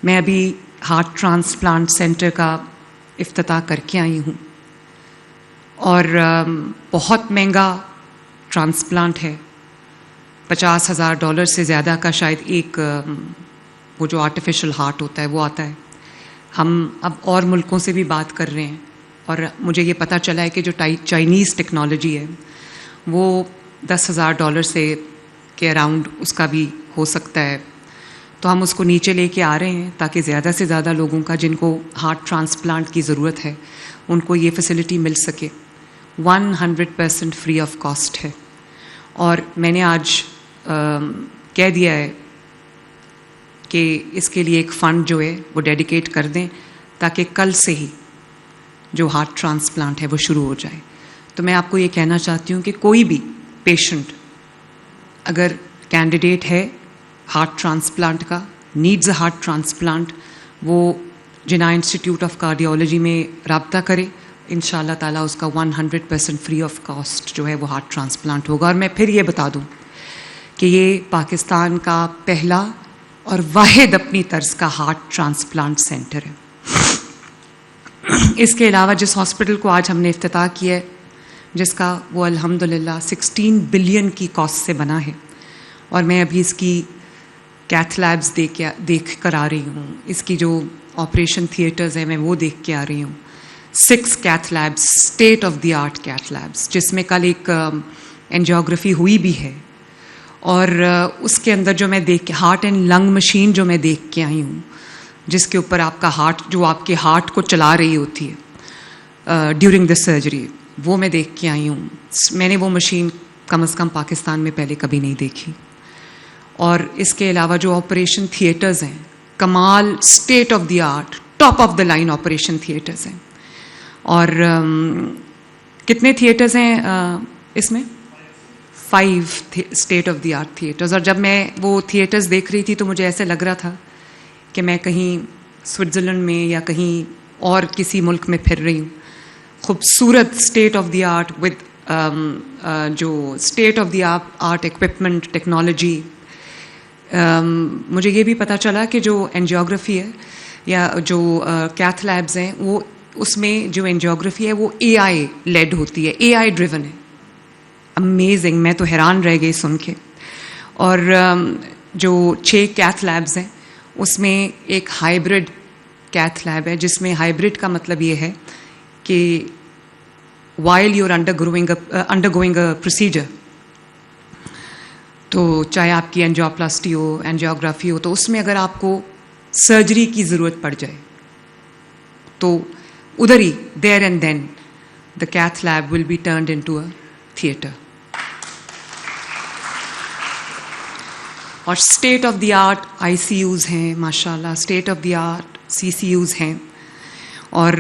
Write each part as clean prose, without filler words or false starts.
میں ابھی heart transplant centre کا افتتاح کر کے آئی ہوں، اور بہت مہنگا ٹرانسپلانٹ ہے، $50,000 سے زیادہ کا شاید ایک وہ جو آرٹیفیشل ہارٹ ہوتا ہے وہ آتا ہے. ہم اب اور ملکوں سے بھی بات کر رہے ہیں، اور مجھے یہ پتہ چلا ہے کہ جو چائنیز ٹیکنالوجی ہے وہ $10,000 سے کے اراؤنڈ اس کا بھی ہو سکتا ہے. تو ہم اس کو نیچے لے کے آ رہے ہیں تاکہ زیادہ سے زیادہ لوگوں کا جن کو ہارٹ ٹرانسپلانٹ کی ضرورت ہے ان کو یہ فیسلٹی مل سکے. 100% فری آف کاسٹ ہے. اور میں نے آج کہہ دیا ہے کہ اس کے لیے ایک فنڈ جو ہے وہ ڈیڈیکیٹ کر دیں تاکہ کل سے ہی جو ہارٹ ٹرانسپلانٹ ہے وہ شروع ہو جائے. تو میں آپ کو یہ کہنا چاہتی ہوں کہ کوئی بھی پیشنٹ اگر کینڈیڈیٹ ہے ہارٹ ٹرانسپلانٹ کا، نیڈز اے ہارٹ ٹرانسپلانٹ، وہ جناح انسٹیٹیوٹ آف کارڈیالوجی میں رابطہ کرے. انشاءاللہ تعالیٰ اس کا 100% فری آف کاسٹ جو ہے وہ ہارٹ ٹرانسپلانٹ ہوگا. اور میں پھر یہ بتا دوں کہ یہ پاکستان کا پہلا اور واحد اپنی طرز کا ہارٹ ٹرانسپلانٹ سینٹر ہے. اس کے علاوہ جس ہاسپٹل کو آج ہم نے افتتاح کیا ہے، جس کا وہ الحمدللہ 16 بلین کی کاسٹ سے بنا ہے، اور میں ابھی اس کی کیتھ لیبز دیکھ کر آ رہی ہوں، اس کی جو آپریشن تھیٹرز ہیں میں وہ دیکھ کے آ رہی ہوں. 6 cath labs, state of the art cath labs, جس میں کل ایک اینجیوگرافی ہوئی بھی ہے. اور اس کے اندر جو میں ہارٹ اینڈ لنگ مشین جو میں دیکھ کے آئی ہوں، جس کے اوپر آپ کا ہارٹ جو آپ کے ہارٹ کو چلا رہی ہوتی ہے ڈیورنگ دا سرجری، وہ میں دیکھ کے آئی ہوں. میں نے وہ مشین کم از کم پاکستان میں پہلے کبھی نہیں دیکھی. اور اس کے علاوہ جو آپریشن تھیٹرز ہیں، کمال state of the art top of the line operation theaters ہیں. اور کتنے تھیٹرز ہیں اس میں؟ 5 state of the art theaters. اور جب میں وہ تھیٹرز دیکھ رہی تھی تو مجھے ایسے لگ رہا تھا کہ میں کہیں سوئٹزرلینڈ میں یا کہیں اور کسی ملک میں پھر رہی ہوں. خوبصورت state of the art with جو state of the art equipment, technology. مجھے یہ بھی پتہ چلا کہ جو اینجیوگرافی ہے یا جو کیتھ لیبز ہیں، وہ اس میں جو اینجیوگرافی ہے وہ AI لیڈ ہوتی ہے، AI ڈریون ہے. امیزنگ، میں تو حیران رہ گئی سن کے. اور جو 6 کیتھ لیبز ہیں اس میں ایک ہائبرڈ کیتھ لیب ہے، جس میں ہائبرڈ کا مطلب یہ ہے کہ while you're undergoing a procedure، تو چاہے آپ کی اینجیوپلاسٹی ہو، اینجیوگرافی ہو، تو اس میں اگر آپ کو سرجری کی ضرورت پڑ جائے تو ادھر ہی there and then the cath lab will be turned into a theater. اور state of the art ICUs ہیں، ماشاء اللہ state of the art CCUs ہیں. اور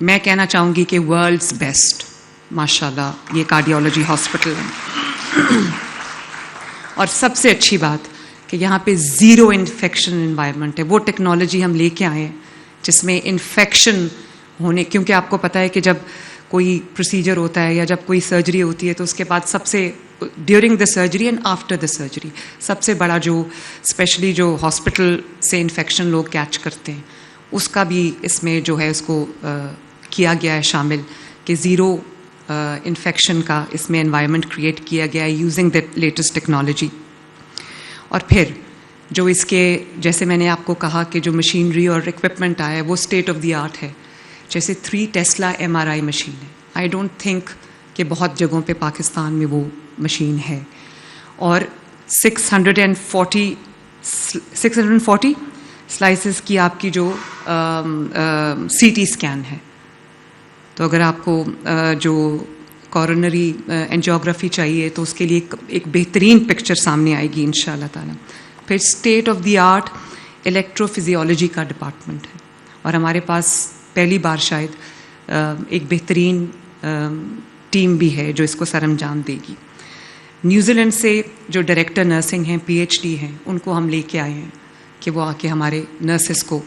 میں کہنا چاہوں گی کہ ورلڈز بیسٹ ماشاء اللہ یہ کارڈیالوجی ہاسپٹل ہے. اور سب سے اچھی بات کہ یہاں پہ زیرو انفیکشن انوائرمنٹ ہے. وہ ٹیکنالوجی ہم لے کے آئے ہیں جس میں انفیکشن ہونے، کیونکہ آپ کو پتہ ہے کہ جب کوئی پروسیجر ہوتا ہے یا جب کوئی سرجری ہوتی ہے تو اس کے بعد سب سے during the surgery and after the surgery سب سے بڑا جو اسپیشلی جو ہاسپٹل سے انفیکشن لوگ کیچ کرتے ہیں، اس کا بھی اس میں جو ہے اس کو کیا گیا ہے شامل کہ زیرو انفیکشن کا اس میں انوائرمنٹ کریٹ کیا گیا ہے یوزنگ دا لیٹسٹ ٹیکنالوجی. اور پھر جو اس کے جیسے میں نے آپ کو کہا کہ جو مشینری اور اکوپمنٹ آیا ہے وہ اسٹیٹ آف دی آرٹ ہے. جیسے 3 ٹیسلا MRI مشین ہے. آئی ڈونٹ تھنک کہ بہت جگہوں پہ پاکستان میں وہ مشین ہے. اور 640 سلائسز کی آپ کی جو CT اسکین ہے. تو اگر آپ کو جو کورونری اینجیوگرافی چاہیے تو اس کے لیے ایک بہترین پکچر سامنے آئے گی انشاءاللہ تعالی. پھر state of the art electro physiology کا ڈپارٹمنٹ ہے، اور ہمارے پاس پہلی بار شاید ایک بہترین ٹیم بھی ہے جو اس کو سر انجام دے گی. نیوزی لینڈ سے جو ڈائریکٹر نرسنگ ہیں PhD ہیں، ان کو ہم لے کے آئے ہیں کہ وہ آ کے ہمارے نرسز کو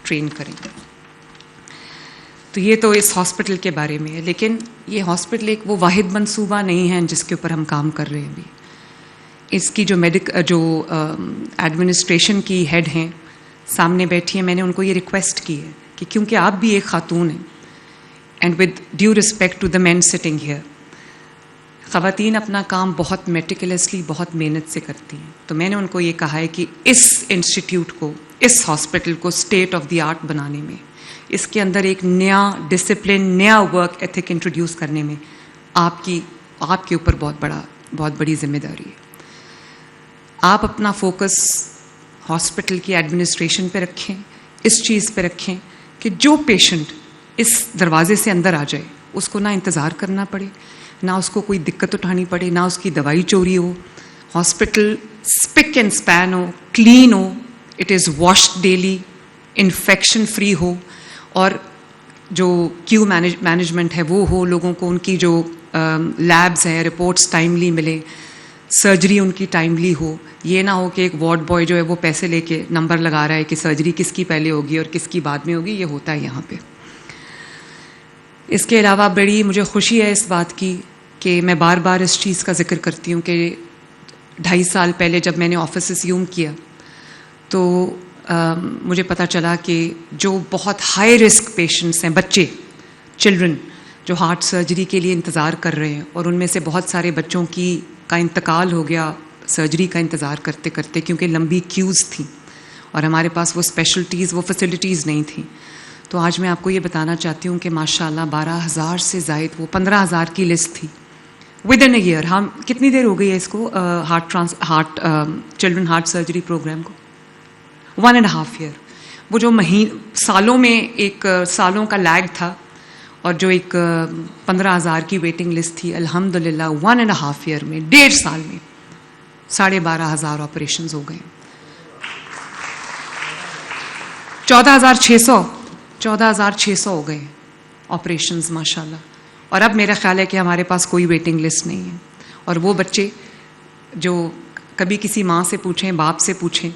ٹرین کریں. تو یہ تو اس ہاسپٹل کے بارے میں ہے. لیکن یہ ہاسپٹل ایک وہ واحد منصوبہ نہیں ہے جس کے اوپر ہم کام کر رہے ہیں ابھی. اس کی جو ایڈمنسٹریشن کی ہیڈ ہیں سامنے بیٹھی ہیں, میں نے ان کو یہ ریکویسٹ کی ہے کہ کیونکہ آپ بھی ایک خاتون ہیں, and with due respect to the man sitting here, خواتین اپنا کام بہت میٹیکولسلی, بہت محنت سے کرتی ہیں. تو میں نے ان کو یہ کہا ہے کہ اس انسٹیٹیوٹ کو, اس ہاسپٹل کو اسٹیٹ آف دی آرٹ بنانے میں, اس کے اندر ایک نیا ڈسپلن, نیا ورک ایتھک انٹروڈیوس کرنے میں آپ کے اوپر بہت بڑی ذمہ داری ہے. آپ اپنا فوکس ہاسپٹل کی ایڈمنسٹریشن پہ رکھیں, اس چیز پہ رکھیں کہ جو پیشنٹ اس دروازے سے اندر آ جائے اس کو نہ انتظار کرنا پڑے, نہ اس کو کوئی دقت اٹھانی پڑے, نہ اس کی دوائی چوری ہو. ہاسپٹل اسپک اینڈ اسپین ہو, کلین ہو, it is washed daily, infection free ہو, اور جو کیو مینجمنٹ ہے وہ ہو, لوگوں کو ان کی جو لیبز ہیں رپورٹس ٹائملی ملے, سرجری ان کی ٹائملی ہو. یہ نہ ہو کہ ایک وارڈ بوائے جو ہے وہ پیسے لے کے نمبر لگا رہا ہے کہ سرجری کس کی پہلے ہوگی اور کس کی بعد میں ہوگی. یہ ہوتا ہے یہاں پہ. اس کے علاوہ بڑی مجھے خوشی ہے اس بات کی کہ میں بار بار اس چیز کا ذکر کرتی ہوں کہ 2.5 سال پہلے جب میں نے آفس اسیوم کیا تو مجھے پتہ چلا کہ جو بہت ہائی رسک پیشنٹس ہیں, بچے, چلڈرن, جو ہارٹ سرجری کے لیے انتظار کر رہے ہیں, اور ان میں سے بہت سارے بچوں کا انتقال ہو گیا سرجری کا انتظار کرتے کرتے, کیونکہ لمبی کیوز تھیں اور ہمارے پاس وہ اسپیشلٹیز, وہ فیسلٹیز نہیں تھیں. تو آج میں آپ کو یہ بتانا چاہتی ہوں کہ ماشاءاللہ 12,000 سے زائد, وہ 15,000 کی لسٹ تھی ود ان اے ایئر. ہم کتنی دیر ہو گئی ہے اس کو چلڈرن ہارٹ سرجری پروگرام کو؟ 1.5 ایئر. وہ جو سالوں میں ایک سالوں کا لیگ تھا اور جو ایک 15,000 کی ویٹنگ لسٹ تھی, الحمدللہ 1.5 ایئر میں, 1.5 سال میں 12,500 آپریشنز ہو گئے. 14,600 ہو گئے آپریشنز ماشاءاللہ. اور اب میرا خیال ہے کہ ہمارے پاس کوئی ویٹنگ لسٹ نہیں ہے. اور وہ بچے جو کبھی کسی ماں سے پوچھیں, باپ سے پوچھیں,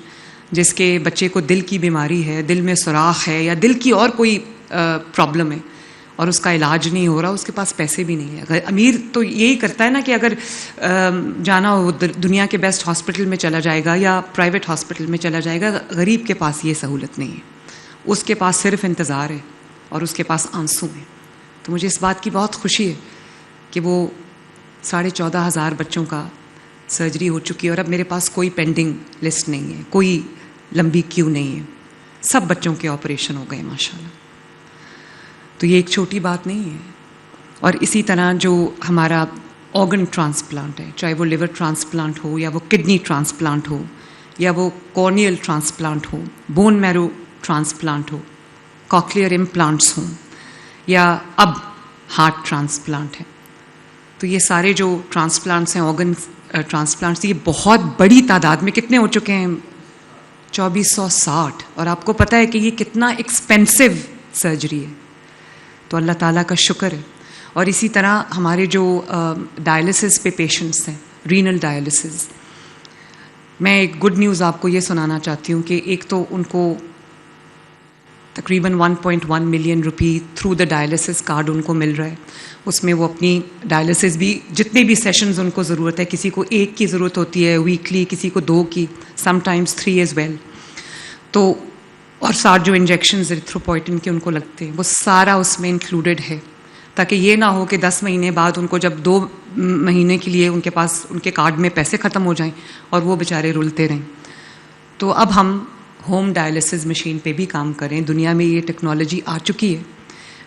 جس کے بچے کو دل کی بیماری ہے, دل میں سوراخ ہے یا دل کی اور کوئی پرابلم ہے اور اس کا علاج نہیں ہو رہا, اس کے پاس پیسے بھی نہیں ہیں. اگر امیر تو یہی کرتا ہے نا کہ اگر جانا ہو دنیا کے بیسٹ ہاسپٹل میں چلا جائے گا یا پرائیویٹ ہاسپٹل میں چلا جائے گا. غریب کے پاس یہ سہولت نہیں ہے, اس کے پاس صرف انتظار ہے اور اس کے پاس آنسو ہیں. تو مجھے اس بات کی بہت خوشی ہے کہ وہ 14,500 بچوں کا سرجری ہو چکی ہے اور اب میرے پاس کوئی پینڈنگ لسٹ نہیں ہے, کوئی لمبی کیو نہیں ہے, سب بچوں کے آپریشن ہو گئے ماشاءاللہ. تو یہ ایک چھوٹی بات نہیں ہے. اور اسی طرح جو ہمارا آرگن ٹرانسپلانٹ ہے, چاہے وہ لیور ٹرانسپلانٹ ہو یا وہ کڈنی ٹرانسپلانٹ ہو یا وہ کارنیل ٹرانسپلانٹ ہو, بون میرو ٹرانسپلانٹ ہو, کاکلیئر امپلانٹس ہوں یا اب ہارٹ ٹرانسپلانٹ ہے, تو یہ سارے جو ٹرانسپلانٹس ہیں, آرگن ٹرانسپلانٹس, یہ بہت بڑی تعداد میں کتنے ہو چکے ہیں, 2460. اور آپ کو پتہ ہے کہ یہ کتنا ایکسپینسو سرجری ہے. تو اللہ تعالیٰ کا شکر ہے. اور اسی طرح ہمارے جو ڈائلسس پہ پیشنٹس ہیں, رینل ڈائلسس, میں ایک گڈ نیوز آپ کو یہ سنانا چاہتی ہوں کہ ایک تو ان کو تقریباً 1.1 million rupee through the dialysis card ان کو مل رہا ہے. اس میں وہ اپنی ڈائلسس بھی, جتنے بھی سیشنز ان کو ضرورت ہے, کسی کو 1 کی ضرورت ہوتی ہے ویکلی, کسی کو 2 کی, سم ٹائمز 3 ایز ویل. تو اور 60 جو انجیکشنز ایریتھروپوئٹن کے ان کو لگتے ہیں, وہ سارا اس میں انکلوڈیڈ ہے, تاکہ یہ نہ ہو کہ 10 مہینے بعد ان کو جب 2 مہینے کے لیے ان کے پاس ان کے کارڈ میں پیسے ختم ہو جائیں اور وہ بیچارے رلتے رہیں. تو اب ہم ہوم ڈائلسس مشین پہ بھی کام کریں. دنیا میں یہ ٹیکنالوجی آ چکی ہے.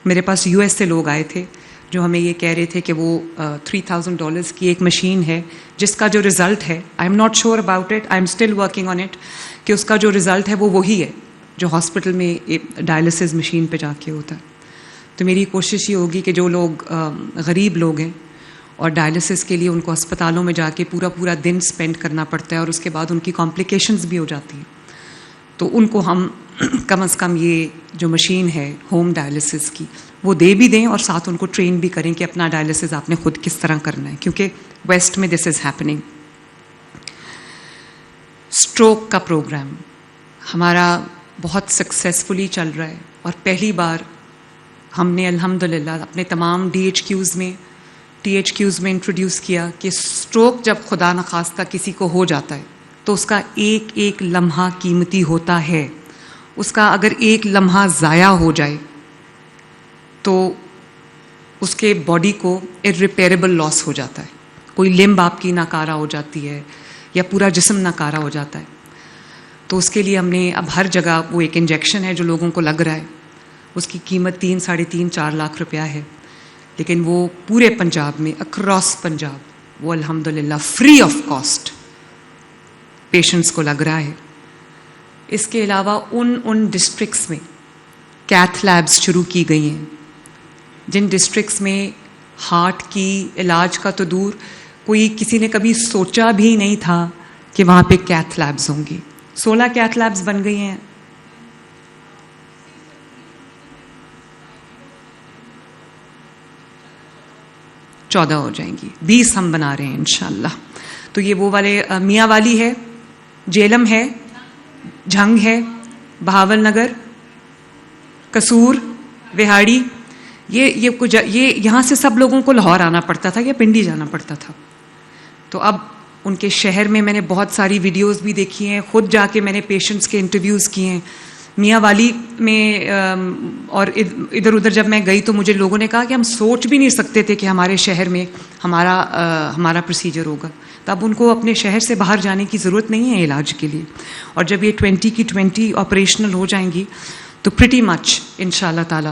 میرے پاس US سے لوگ آئے تھے جو ہمیں یہ کہہ رہے تھے کہ وہ $3,000 کی ایک مشین ہے جس کا جو رزلٹ ہے, I am not sure about it, I am still working on it, کہ اس کا جو رزلٹ ہے وہ وہی ہے جو ہاسپٹل میں ڈائلسس مشین پہ جا کے ہوتا ہے. تو میری کوشش یہ ہوگی کہ جو لوگ غریب لوگ ہیں اور ڈائلسس کے لیے ان کو اسپتالوں میں جا کے پورا دن اسپینڈ کرنا پڑتا ہے اور اس کے بعد ان کی کمپلیکیشنز بھی ہو جاتی ہیں, تو ان کو ہم کم از کم یہ جو مشین ہے ہوم ڈائلسس کی وہ دے بھی دیں اور ساتھ ان کو ٹرین بھی کریں کہ اپنا ڈائلسس آپ نے خود کس طرح کرنا ہے, کیونکہ ویسٹ میں دس از ہیپننگ. اسٹروک کا پروگرام ہمارا بہت سکسیزفلی چل رہا ہے اور پہلی بار ہم نے الحمدللہ اپنے تمام THQs میں انٹروڈیوس کیا کہ اسٹروک جب خدا نخواستہ کسی کو ہو جاتا ہے تو اس کا ایک ایک لمحہ قیمتی ہوتا ہے, اس کا اگر ایک لمحہ ضائع ہو جائے تو اس کے باڈی کو irreparable لاس ہو جاتا ہے. کوئی لمب آپ کی ناکارہ ہو جاتی ہے یا پورا جسم ناکارہ ہو جاتا ہے. تو اس کے لیے ہم نے اب ہر جگہ وہ ایک انجیکشن ہے جو لوگوں کو لگ رہا ہے, اس کی قیمت 3 ساڑھے 3 4 لاکھ روپیہ ہے, لیکن وہ پورے پنجاب میں اکراس پنجاب وہ الحمدللہ فری آف کاسٹ پیشنٹس کو لگ رہا ہے. اس کے علاوہ ان ڈسٹرکٹس میں کیتھ لیبس شروع کی گئی ہیں جن ڈسٹرکٹس میں ہارٹ کی علاج کا تو دور, کوئی کسی نے کبھی سوچا بھی نہیں تھا کہ وہاں پہ کیتھ لیبس ہوں گی. 16 کیتھ لیبس بن گئی ہیں. چودہ ہو جائیں گی, 20 ہم بنا رہے ہیں انشاءاللہ. تو یہ وہ والے میاں والی ہے, جیلم ہے, جھنگ ہے, بہاول نگر, قصور, وہاڑی, یہ کچھ یہ یہاں سے سب لوگوں کو لاہور آنا پڑتا تھا یا پنڈی جانا پڑتا تھا. تو اب ان کے شہر میں میں نے بہت ساری ویڈیوز بھی دیکھی ہیں, خود جا کے میں نے پیشنٹس کے انٹرویوز کیے ہیں. میاں والی میں اور ادھر ادھر جب میں گئی تو مجھے لوگوں نے کہا کہ ہم سوچ بھی نہیں سکتے تھے کہ ہمارے شہر میں ہمارا پروسیجر ہوگا. تب ان کو اپنے شہر سے باہر جانے کی ضرورت نہیں ہے علاج کے لیے. اور جب یہ 20 کی 20 آپریشنل ہو جائیں گی تو پریٹی مچ انشاءاللہ تعالی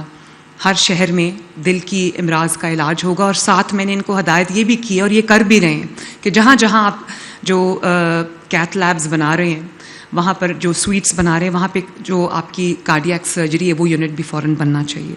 ہر شہر میں دل کی امراض کا علاج ہوگا. اور ساتھ میں نے ان کو ہدایت یہ بھی کی ہے اور یہ کر بھی رہے ہیں کہ جہاں جہاں آپ جو کیتھ لیبز بنا رہے ہیں, وہاں پر جو سویٹس بنا رہے ہیں, وہاں پہ جو آپ کی کارڈیاک سرجری ہے وہ یونٹ بھی فوراً بننا چاہیے.